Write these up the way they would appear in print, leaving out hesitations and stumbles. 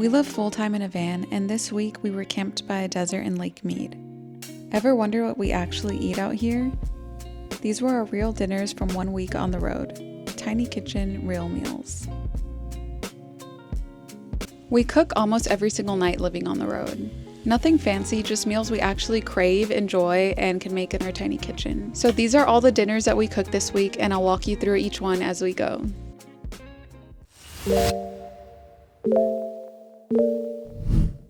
We live full-time in a van, and this week we were camped by a desert in Lake Mead. Ever wonder what we actually eat out here? These were our real dinners from 1 week on the road. Tiny kitchen, real meals. We cook almost every single night living on the road. Nothing fancy, just meals we actually crave, enjoy, and can make in our tiny kitchen. So these are all the dinners that we cooked this week, and I'll walk you through each one as we go.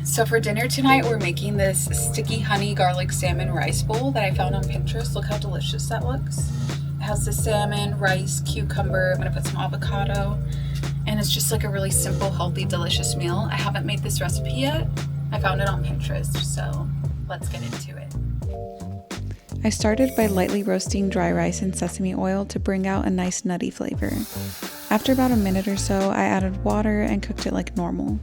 So for dinner tonight, we're making this sticky honey garlic salmon rice bowl that I found on Pinterest. Look how delicious that looks. It has the salmon, rice, cucumber. I'm gonna put some avocado, and it's just like a really simple, healthy, delicious meal. I haven't made this recipe yet. I found it on Pinterest, so let's get into it. I started by lightly roasting dry rice in sesame oil to bring out a nice nutty flavor. After about a minute or so, I added water and cooked it like normal.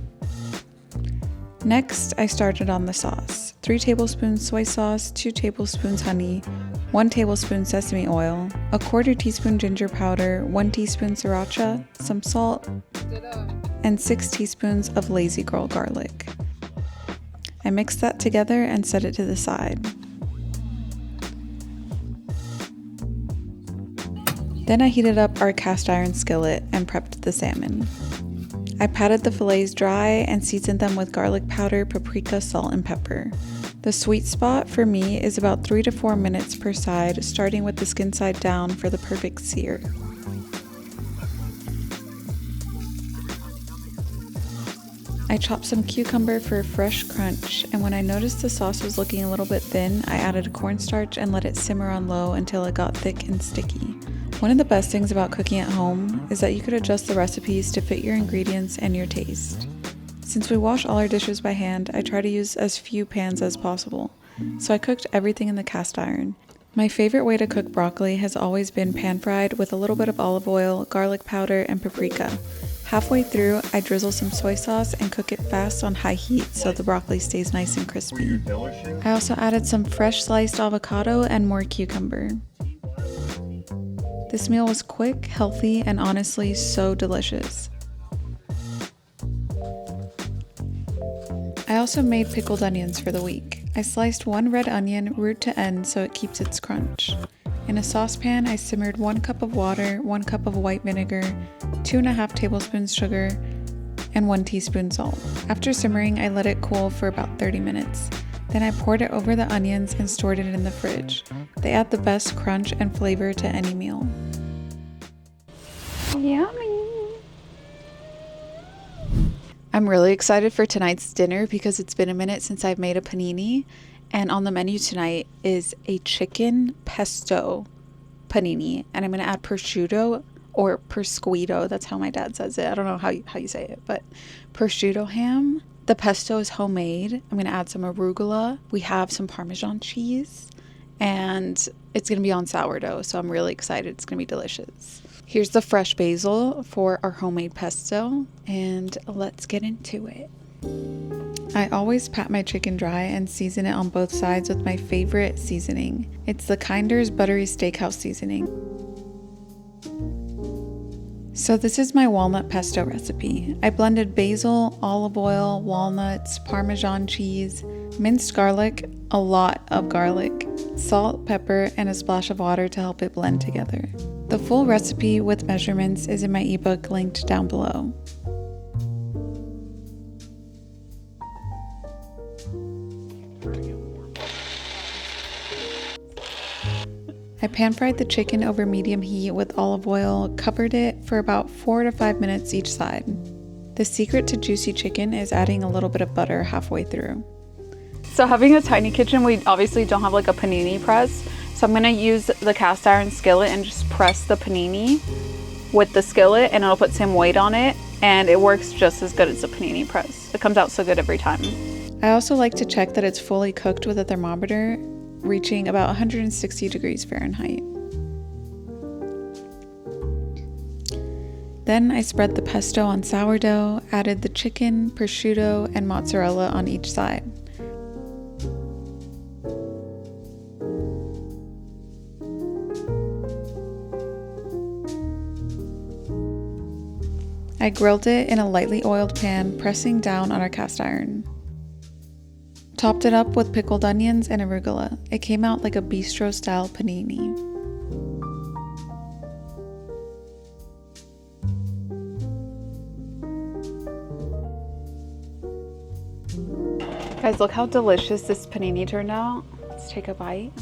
Next, I started on the sauce. 3 tablespoons soy sauce, 2 tablespoons honey, 1 tablespoon sesame oil, a 1/4 teaspoon ginger powder, 1 teaspoon sriracha, some salt, and 6 teaspoons of Lazy Girl garlic. I mixed that together and set it to the side. Then I heated up our cast iron skillet and prepped the salmon. I patted the fillets dry and seasoned them with garlic powder, paprika, salt, and pepper. The sweet spot for me is about 3 to 4 minutes per side, starting with the skin side down for the perfect sear. I chopped some cucumber for a fresh crunch, and when I noticed the sauce was looking a little bit thin, I added cornstarch and let it simmer on low until it got thick and sticky. One of the best things about cooking at home is that you could adjust the recipes to fit your ingredients and your taste. Since we wash all our dishes by hand, I try to use as few pans as possible, so I cooked everything in the cast iron. My favorite way to cook broccoli has always been pan-fried with a little bit of olive oil, garlic powder, and paprika. Halfway through, I drizzle some soy sauce and cook it fast on high heat so the broccoli stays nice and crispy. I also added some fresh sliced avocado and more cucumber. This meal was quick, healthy, and honestly so delicious. I also made pickled onions for the week. I sliced 1 red onion root to end so it keeps its crunch. In a saucepan, I simmered 1 cup of water, 1 cup of white vinegar, 2.5 tablespoons sugar, and 1 teaspoon salt. After simmering, I let it cool for about 30 minutes. Then I poured it over the onions and stored it in the fridge. They add the best crunch and flavor to any meal. Yummy! I'm really excited for tonight's dinner because it's been a minute since I've made a panini, and on the menu tonight is a chicken pesto panini, and I'm going to add prosciutto or prosciutto. That's how my dad says it. I don't know how you say it, but prosciutto ham. The pesto is homemade. I'm going to add some arugula. We have some Parmesan cheese, and it's going to be on sourdough, so I'm really excited. It's going to be delicious. Here's the fresh basil for our homemade pesto, and let's get into it. I always pat my chicken dry and season it on both sides with my favorite seasoning. It's the Kinder's Buttery Steakhouse seasoning. So this is my walnut pesto recipe. I blended basil, olive oil, walnuts, Parmesan cheese, minced garlic, a lot of garlic, salt, pepper, and a splash of water to help it blend together. The full recipe with measurements is in my ebook linked down below. I pan-fried the chicken over medium heat with olive oil, covered it for about 4 to 5 minutes each side. The secret to juicy chicken is adding a little bit of butter halfway through. So having a tiny kitchen, we obviously don't have like a panini press. So I'm gonna use the cast iron skillet and just press the panini with the skillet, and it'll put some weight on it, and it works just as good as a panini press. It comes out so good every time. I also like to check that it's fully cooked with a thermometer, reaching about 160 degrees Fahrenheit. Then I spread the pesto on sourdough, added the chicken, prosciutto, and mozzarella on each side. I grilled it in a lightly oiled pan, pressing down on our cast iron. Topped it up with pickled onions and arugula. It came out like a bistro-style panini. Guys, look how delicious this panini turned out. Let's take a bite.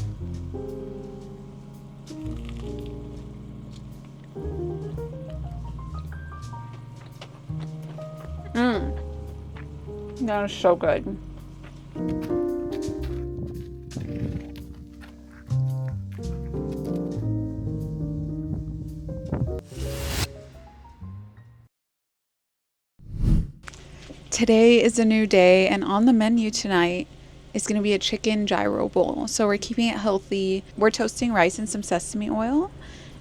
That is so good. Today is a new day, and on the menu tonight is going to be a chicken gyro bowl. So we're keeping it healthy. We're toasting rice in some sesame oil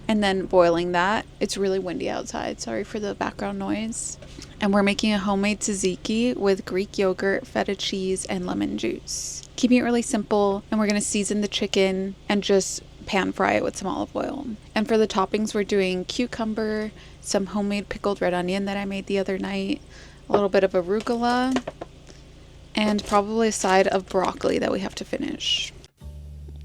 and then boiling that. It's really windy outside. Sorry for the background noise. And we're making a homemade tzatziki with Greek yogurt, feta cheese, and lemon juice. Keeping it really simple, and we're going to season the chicken and just pan fry it with some olive oil. And for the toppings, we're doing cucumber, some homemade pickled red onion that I made the other night, a little bit of arugula, and probably a side of broccoli that we have to finish.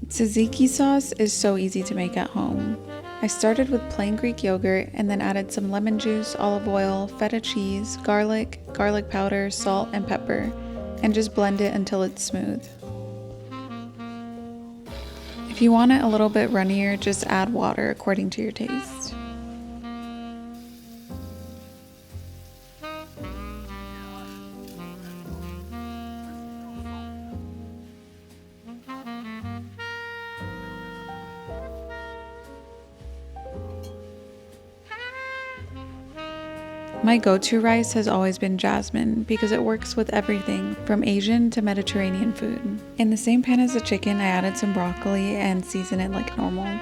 Tzatziki sauce is so easy to make at home. I started with plain Greek yogurt and then added some lemon juice, olive oil, feta cheese, garlic powder, salt, and pepper, and just blend it until it's smooth. If you want it a little bit runnier, just add water according to your taste. My go-to rice has always been jasmine because it works with everything from Asian to Mediterranean food. In the same pan as the chicken, I added some broccoli and seasoned it like normal.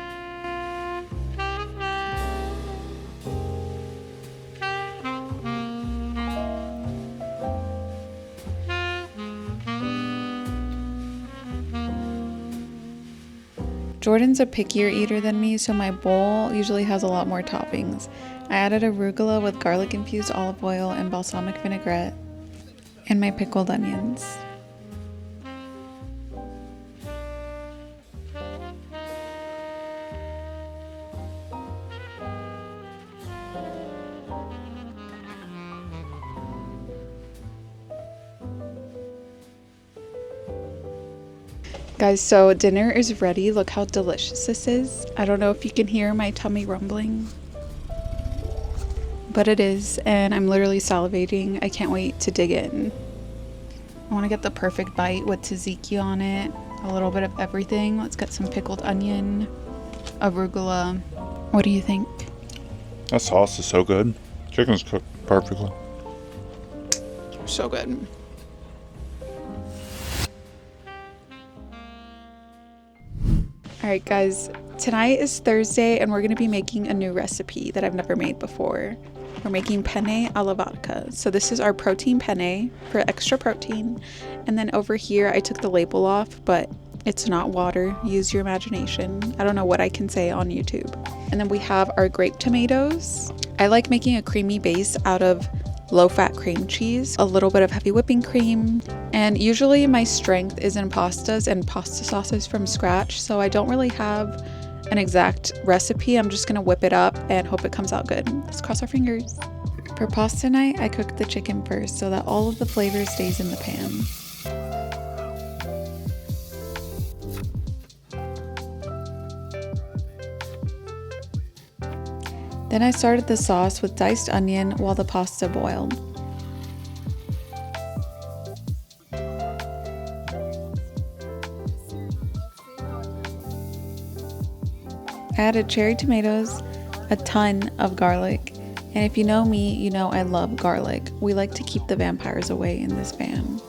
Jordan's a pickier eater than me, so my bowl usually has a lot more toppings. I added arugula with garlic-infused olive oil and balsamic vinaigrette, and my pickled onions. Guys, so dinner is ready. Look how delicious this is. I don't know if you can hear my tummy rumbling, but it is, and I'm literally salivating. I can't wait to dig in. I want to get the perfect bite with tzatziki on it, a little bit of everything. Let's get some pickled onion, arugula. What do you think? That sauce is so good. Chicken's cooked perfectly. So good. Alright guys, tonight is Thursday and we're going to be making a new recipe that I've never made before. We're making penne alla vodka. So this is our protein penne for extra protein. And then over here I took the label off, but it's not water. Use your imagination. I don't know what I can say on YouTube. And then we have our grape tomatoes. I like making a creamy base out of low-fat cream cheese, a little bit of heavy whipping cream, and usually my strength is in pastas and pasta sauces from scratch, so I don't really have an exact recipe. I'm just gonna whip it up and hope it comes out good. Let's cross our fingers. For pasta night, I cooked the chicken first so that all of the flavor stays in the pan. Then I started the sauce with diced onion while the pasta boiled. I added cherry tomatoes, a ton of garlic, and if you know me, you know I love garlic. We like to keep the vampires away in this pan.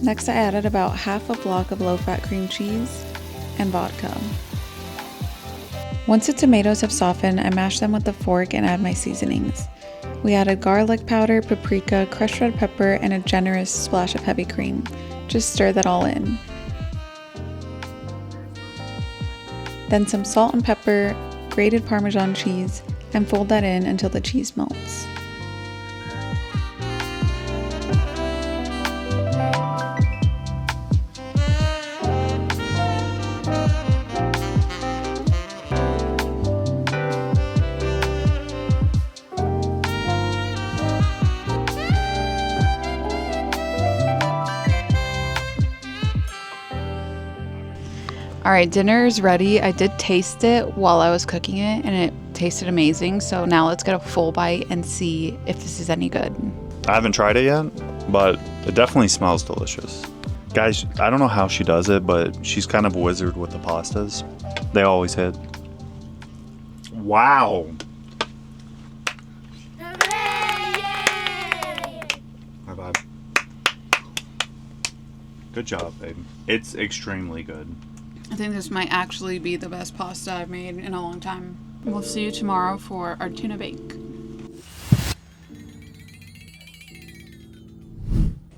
Next I added about half a block of low-fat cream cheese and vodka. Once the tomatoes have softened, I mash them with a fork and add my seasonings. We added garlic powder, paprika, crushed red pepper, and a generous splash of heavy cream. Just stir that all in. Then some salt and pepper, grated Parmesan cheese, and fold that in until the cheese melts. All right, dinner is ready. I did taste it while I was cooking it and it tasted amazing. So now let's get a full bite and see if this is any good. I haven't tried it yet, but it definitely smells delicious. Guys, I don't know how she does it, but she's kind of a wizard with the pastas. They always hit. Wow. High five. Good job, babe. It's extremely good. I think this might actually be the best pasta I've made in a long time. We'll see you tomorrow for our tuna bake.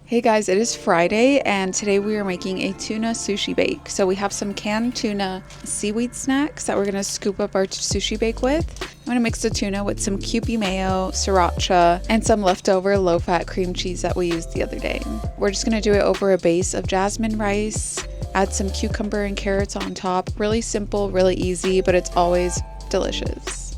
Hey guys, it is Friday and today we are making a tuna sushi bake. So we have some canned tuna seaweed snacks that we're going to scoop up our sushi bake with. I'm going to mix the tuna with some Kewpie mayo, sriracha, and some leftover low-fat cream cheese that we used the other day. We're just going to do it over a base of jasmine rice, add some cucumber and carrots on top. Really simple, really easy, but it's always delicious.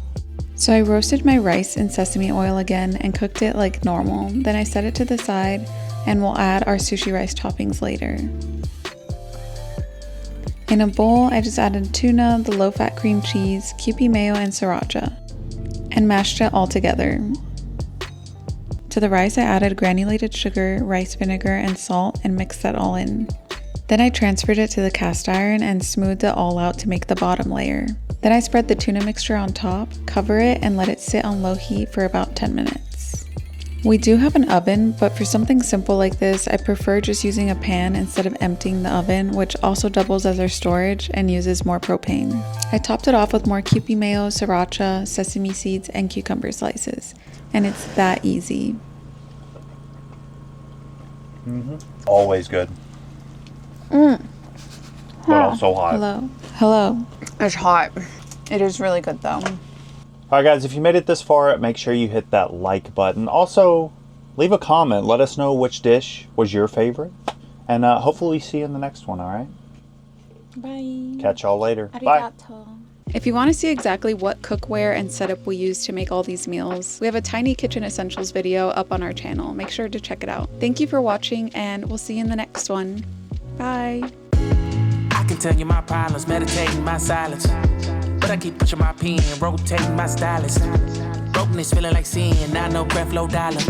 So I roasted my rice in sesame oil again and cooked it like normal. Then I set it to the side and we'll add our sushi rice toppings later. In a bowl, I just added tuna, the low-fat cream cheese, Kewpie mayo, and sriracha, and mashed it all together. To the rice, I added granulated sugar, rice vinegar, and salt and mixed that all in. Then I transferred it to the cast iron and smoothed it all out to make the bottom layer. Then I spread the tuna mixture on top, cover it, and let it sit on low heat for about 10 minutes. We do have an oven, but for something simple like this, I prefer just using a pan instead of emptying the oven, which also doubles as our storage and uses more propane. I topped it off with more Kewpie mayo, sriracha, sesame seeds, and cucumber slices. And it's that easy. Always good. But also hot. Hello. It's hot. It is really good though. Alright guys, if you made it this far, make sure you hit that like button. Also, leave a comment. Let us know which dish was your favorite. And hopefully see you in the next one, alright? Bye. Catch y'all later. Arigato. Bye. If you want to see exactly what cookware and setup we use to make all these meals, we have a tiny kitchen essentials video up on our channel. Make sure to check it out. Thank you for watching and we'll see you in the next one. Bye. I can tell you my problems, meditating my silence. But I keep pushing my pen, rotating my stylus. Brokenness feeling like sin, now no breath, low dollar.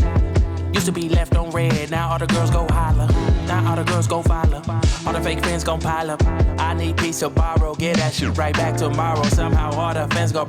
Used to be left on red, now all the girls go holler. Now all the girls go follow. All the fake friends gon' pile up. I need peace to borrow, get that shit right back tomorrow. Somehow all the fans go